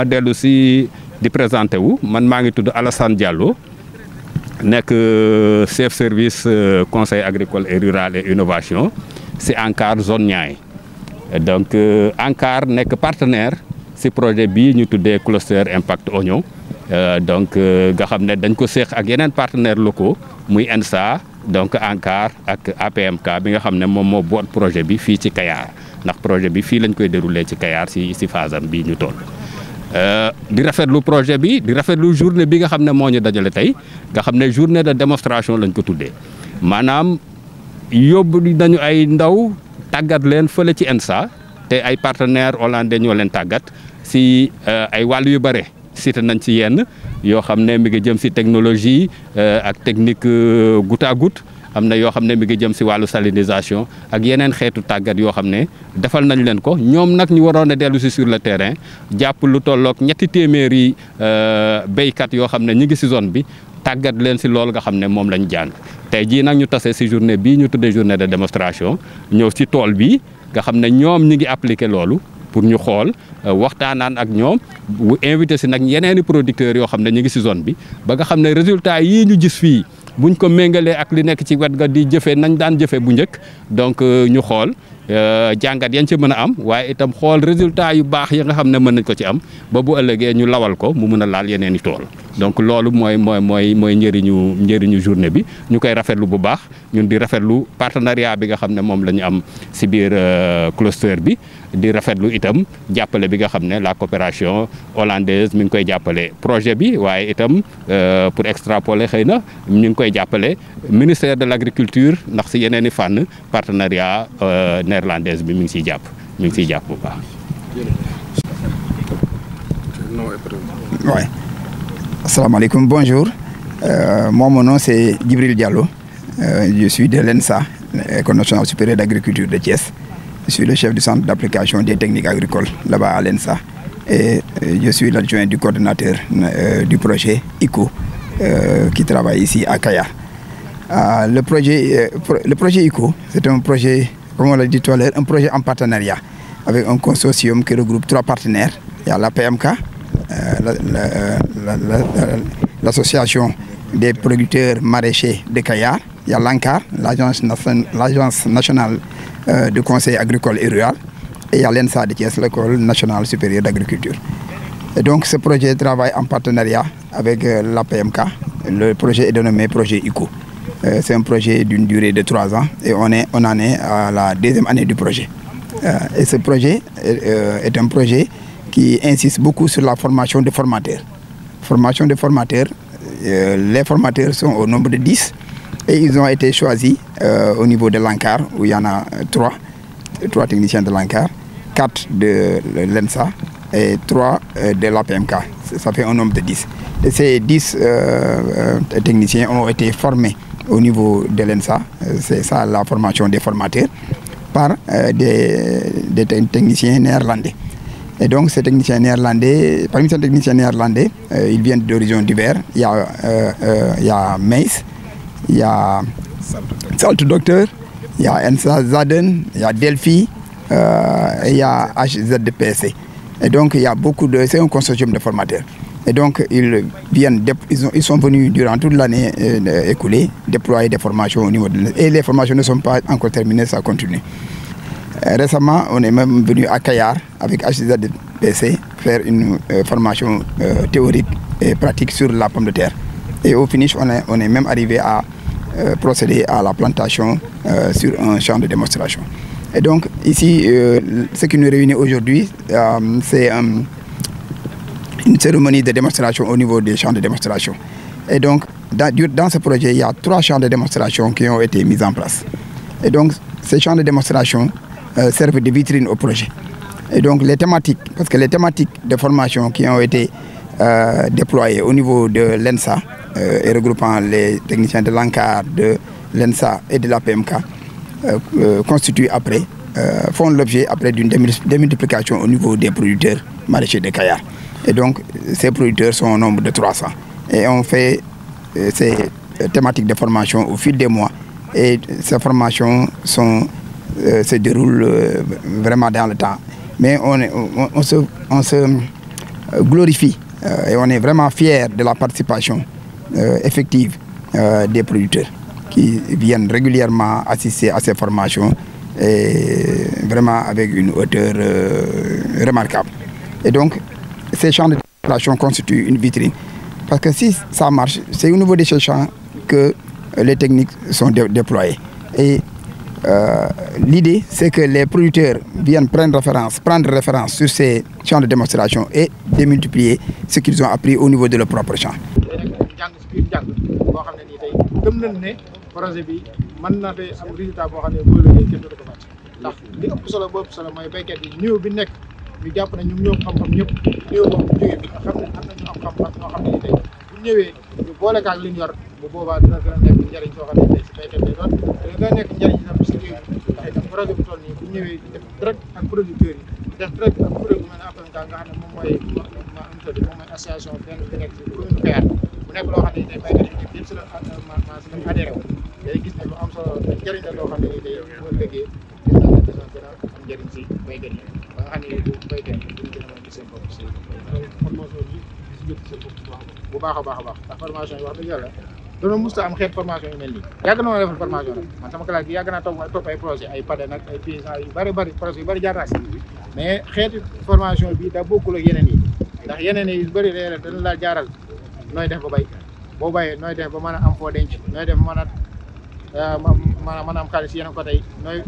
dellu si di présenté wu man maa ngi tudd Alassane Diallo nekk chef service conseil agricole et rural et innovation si ANCAR zone Niayes donc ANCAR nekk partenaire si projet bii ñu tuddee cluster impact oignon donc nga xam ne dañ ko seq ak yeneen partenaires locaux muy ENSA donc ANCAR ak APMK bi nga xam ne moom moo boot projet bi fii ci Kayar ndax projet bi fii lañ koy déroulé ci Kayar si phase am bii ñu toll. di rafetlu projet bi di rafetlu journée bi nga xam ne moo ñu dajale tey nga xam ne journée de démonstration lañ ko tuddee maanaam yóbbu nañu ay ndaw tàggat leen fële ci ENSA te ay partenaires hollandais ñoo leen tàggat si ay wàll yu bare cité nañ ci yenn yoo xam ne mi ngi jëm si technologie ak technique goutte à goutte am na yoo xam ne mi ngi jëm si wàllu salinisation ak yeneen xeetu tàggat yoo xam ne defal nañ leen ko ñoom nag ñu waroon a dellu si sur le terrain jàpp lu tolloog 300 béykat yoo xam ne ñu ngi si zone bi tàggat leen si loolu nga xam ne moom lañ jàng tey jii nag ñu tase si journée bii ñu tuddee journée de démonstration ñëw si tool bi nga xam ne ñoom ñi ngi appliqué loolu pour ñu xool waxtaanaan ak ñoom bu invité si nag yeneeni producteurs yoo xam ne ñu ngi si zone bi ba nga xam ne résultat yii ñu gis fii buñ ko méngalee ak li nekk ci wet ga di jëfee nañ daan jëfee bu njëkk donc ñu xool jàngat yañ ci mën a am waaye itam xool résultat yu baax yi nga xam ne mën nañ ko ci am ba bu ëllëgee ñu lawal ko mu mën a laal yeneen i tool donc loolu mooy njëriñu journée bi ñu koy rafetlu bu baax ñun di rafetlu partenariat bi nga xam ne moom la ñu am si biir cluster bi di rafetlu itam jàppale bi nga xam ne la coopération hollandaise mi ngi koy jàppale projet bi waaye itam pour extrapoler xëy na ñu ngi koy jàppale ministère de l' agriculture ndax si yeneen i fànn partenariat néerlandaise bi mi ngi siy jàpp bu baax. Ouais. Assalamu alaikum, bonjour. Moi, mon nom c'est Djibril Diallo. Je suis de l'ENSA, l'École nationale supérieure d'agriculture de Thiès. Je suis le chef du centre d'application des techniques agricoles là-bas à l'ENSA. Et je suis l'adjoint du coordonnateur du projet ICO qui travaille ici à Kayar. Le projet ICO, c'est un projet, comme on l'a dit tout à l'heure, un projet en partenariat avec un consortium qui regroupe 3 partenaires. Il y a l'APMK, l'association des producteurs maraîchers de Kayar, il y a l'ANCAR, l'agence nationale de conseil agricole et rural, et il y a l'ENSA de Thiès, l'École nationale supérieure d'agriculture. Et donc ce projet travaille en partenariat avec l'APMK. Le projet est dénommé projet ICO. C'est un projet d'une durée de 3 ans et on en est à la 2e année du projet. Et ce projet est un projet qui insiste beaucoup sur la formation des formateurs. Formation des formateurs, les formateurs sont au nombre de 10 et ils ont été choisis au niveau de l'ANCAR où il y en a 3 techniciens de l'ANCAR, 4 de l'ENSA et 3 de l'APMK. Ça fait un nombre de 10. Et ces 10 techniciens ont été formés au niveau de l'ENSA, c'est ça la formation des formateurs, par des techniciens néerlandais. Et donc ces techniciens néerlandais, parmi ces techniciens néerlandais, ils viennent d'horizons divers. Il y a Meis, il y a Salt Docteur, il y a ENSA Zaden, il y a Delphi, et il y a HZDPC. Et donc il y a beaucoup de... C'est un consortium de formateurs. Et donc ils sont venus durant toute l'année écoulée déployer des formations au niveau de... Et les formations ne sont pas encore terminées, ça continue. Récemment, on est même venu à Kayar avec HZDPC faire une formation théorique et pratique sur la pomme de terre. Et au finish, on est même arrivé à procéder à la plantation sur un champ de démonstration. Et donc ici, ce qui nous réunit aujourd'hui, c'est une cérémonie de démonstration au niveau des champs de démonstration. Et donc, dans ce projet, il y a 3 champs de démonstration qui ont été mis en place. Et donc, ces champs de démonstration servent de vitrine au projet. Et donc, les thématiques, parce que les thématiques de formation qui ont été déployées au niveau de l'ENSA, et regroupant les techniciens de l'ANCAR, de l'ENSA et de l'APMK, font l'objet après d'une démultiplication au niveau des producteurs maraîchers de Kayar. Et donc, ces producteurs sont au nombre de 300. Et on fait ces thématiques de formation au fil des mois. Et ces formations se déroulent vraiment dans le temps. Mais on glorifie et on est vraiment fiers de la participation effective des producteurs qui viennent régulièrement assister à ces formations et vraiment avec une hauteur remarquable. Et donc, ces champs de démonstration constituent une vitrine. Parce que si ça marche, c'est au niveau de ces champs que les techniques sont déployées. Et l'idée, c'est que les producteurs viennent prendre référence sur ces champs de démonstration et démultiplier ce qu'ils ont appris au niveau de leur propre champ. projet bi mën na fee am résultat boo xam ne boo liggéey kenn du ko fàtte ndax li ëpp solo ba ëpp solo mooy béykat yi néew bi nekk ñu jàpp ne ñoom ñoo xam-xam ñëpp néew boobu jógee bi nga xam ne am na ñu am xam-xam ñoo xam ne tey bu ñëwee ñu boole kaag li ñu yor bu boobaa dina gën a nekk njëriñ soo xam ne tey si béykat lay doon te dina nekk njëriñ itam si réew mi ndax itam projet bu toll nii bu ñëwee def direct ak producteurs yi def direct ak kuréel bu mel ne APMK nga xam ne moom mooy association benn bi nekk si commune Kayar bu nekk loo xam ne tey béykat yi nekk yëpp si la adhéré wu day gis ne lu am solo njëriñ la loo xam ne nii day boo déggee dina gën a am njëriñ si béykat yi ba nga xam ne bu béykat yi duñ gën a mën a gis seen bopp si formation bi gis seen bopp bu baax a baax a baax ndax formation yi wax dëgg yàlla doona musta am xeet formation yu mel nii yàgg na ma defal formation nag man sama classe gi yàgg naa topp ay projet ay PADE nag ay paysans yu bëri projet yu bëri jaar naa si mais xeeti formation bi da bokkul ak yeneen yi ndax yeneen yi yu bëri léeg-léeg dana laa jaaral nooy def ba bay boo bayee nooy def ba mën a am foo denc nooy def mën a am xaalis yeneen côté yi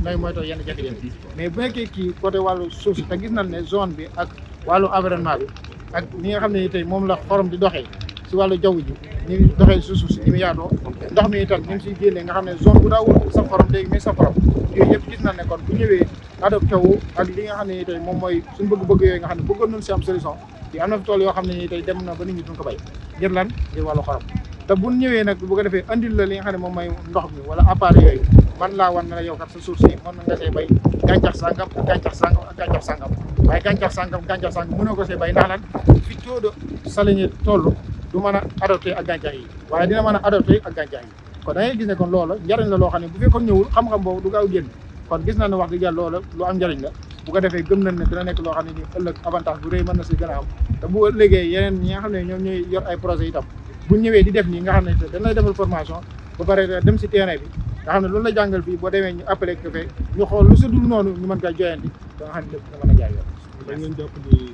nooy moytoo yenn jafe-jafe mais bu nekkee kii côté wàllu suuf si te gis nañ ne zone bi ak wàllu environnement bi ak ni nga xam ne tey moom la xorom di doxee si wàllu jaww ji ni mu doxee si suuf si ni mu yaatoo ndox mi itam ni mu siy génnee nga xam ne zone bu daawul sa xorom léegi muy sa xorom yooyu yëpp gis nañ ne kon bu ñëwee adopté wu ak li nga xam ne tey moom mooy suñu bëgg-bëgg yooyu nga xam ne bëggoon nañ si am solution yi am na fi tool yoo xam ne nii tey dem na ba nit ñi duñ ko bay ngir lan ngir wàllu xorom te bu ñëwee nag bu ko defee andil la li nga xam ne moom mooy ndox mi wala appareil yooyu man laa wan na la yow kat sa suuf si mën na nga see bay gàncax sàngam ak gàncax sàngam ak gàncax sàngam waaye gàncax sàngam mënoo ko see bay ndax lan fi taux de salinité toll du mën a adopté ak gàncax yi waaye dina mën a adopté ak gàncax yi kon da ngay gis ne kon loola njariñ la loo xam ne bu fekkoon ñëwul xam-xam boobu du gaaw génn kon gis nañ ne wax dëgg yàlla loola lu am njariñ la bu ko defee gëm nañ ne dina nekk loo xam ne nii ëllëg avantage bu rëy mën na si gën a am te bu ëllëgee yeneen ñi nga xam ne ñoom ñooy yor ay projet itam bu ñëwee di def nii nga xam ne dañ lay defal formation ba pare dem si terrain bi nga xam ne loolu la jàngal fii boo demee ñu appelé ko fee ñu xool lu sa dul noonu ñu mën kaa joyanti ba nga xam ne lépp nga mën a jaay yoon. da ngeen jàpp ni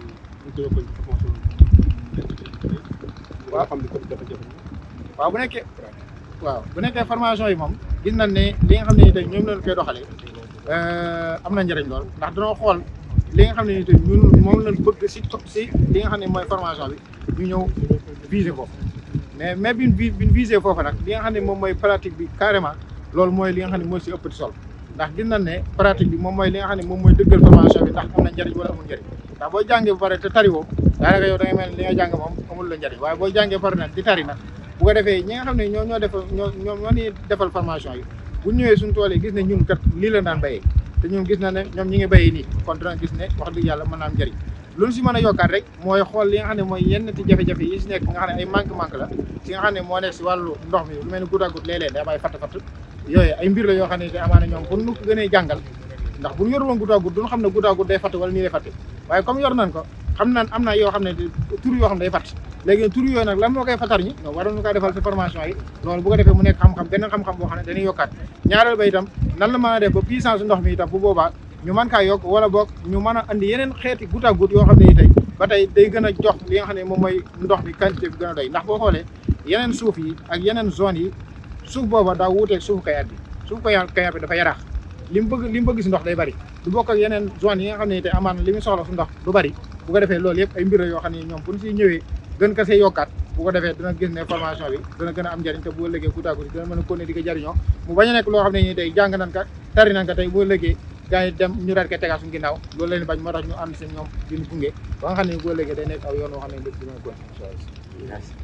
waaw bu nekkee formation yi moom gis nañ ne li nga xam ne tey ñoom lañ koy doxalee am na njëriñ lool ndax dañoo xool li nga xam ne tey ñun moom lañ bëgg si li nga xam ne mooy formation bi ñu ñëw viser foofu mais bi ñu viser foofu nag li nga xam ne moom mooy pratique bi carrément loolu mooy li nga xam ne mooy si ëppati sol ndax gis nañ ne pratique bi moom mooy li nga xam ne moom mooy dëggal formation bi ndax am na njëriñ wala amul njëriñ ndax boo jàngee ba pare te tariwoo daanaka yow da ngay mel li nga jàng moom amul la njëriñ waaye boo jàngee pare nag di tari nag bu ko defee ñi nga xam ne ñoo ni defal formation yi bu ñëwee suñu tool yi gis ne ñun kat lii la daan béyee te ñun gis na ne ñoom ñi ngi béyee nii kon dina gis ne wax dëgg yàlla mën naa am njëriñ loolu si mën a yokkaat rek mooy xool li nga xam ne mooy yenn ti jafe-jafe yi si nekk nga xam ne ay manque la si nga xam ne moo nekk si wàllu ndox mi lu mel ni goutte à goutte léeg-léeg day am ay fatt yooyu ay mbir la yoo xam ne te amaana ñoom pour nu ko gënee jàngal ndax bu ñu yor woon goutte à goutte duñu xam ne goutte à goutte day fatt wala nii day fatte waaye comme yor nañ ko xam naan am na yoo xam ne tur yoo xam ne day fatt léegi tur yooyu nag lan moo koy fatar ñi non waroon ñu koy defal ci formation yi loolu bu ko defee mu nekk xam-xam benn xam-xam boo xam ne dañuy yokkaat ñaareel ba itam nan la mën a def ba puissance ndox mi itam bu boobaa ñu mën kaa yokk wala boog ñu mën a andi yeneen xeeti goutte à goutte yoo xam ne yi tey ba tey day gën a jox li nga xam ne moom mooy ndox mi quantité bi gën a doy ndax boo xoolee yeneen suuf yi ak yeneen zone yi suuf booba daa wuuteeg suufu Kayar bi suufu Kayar bi dafa yaraax li mu bëgg si ndox day bari du bokk ak yeneen zone yi nga xam ne tey amaan li mu soxla su ndox du bari bu ko defee loolu yëpp ay mbir yoo xam ne ñoom bu ñu siy ñëwee gën ka see yokkaat bu ko defee dina gis ne formation bi dina gën a am njëriñ te bu ëllëgee goutte à goutte dina mën a continuer di ko jëriñoo mu bañ a nekk loo xam ne nii tey jàng nañ ka tari nañ ka tey bu ëllëgee gars yi dem ñu daal koy tegaat suñu ginnaaw loolu leen bañ moo tax ñu ànd si ñoom diñu gunge ba nga xam ne bu ëllëgee day nekk aw yoon woo xam ne lépp dina continuer.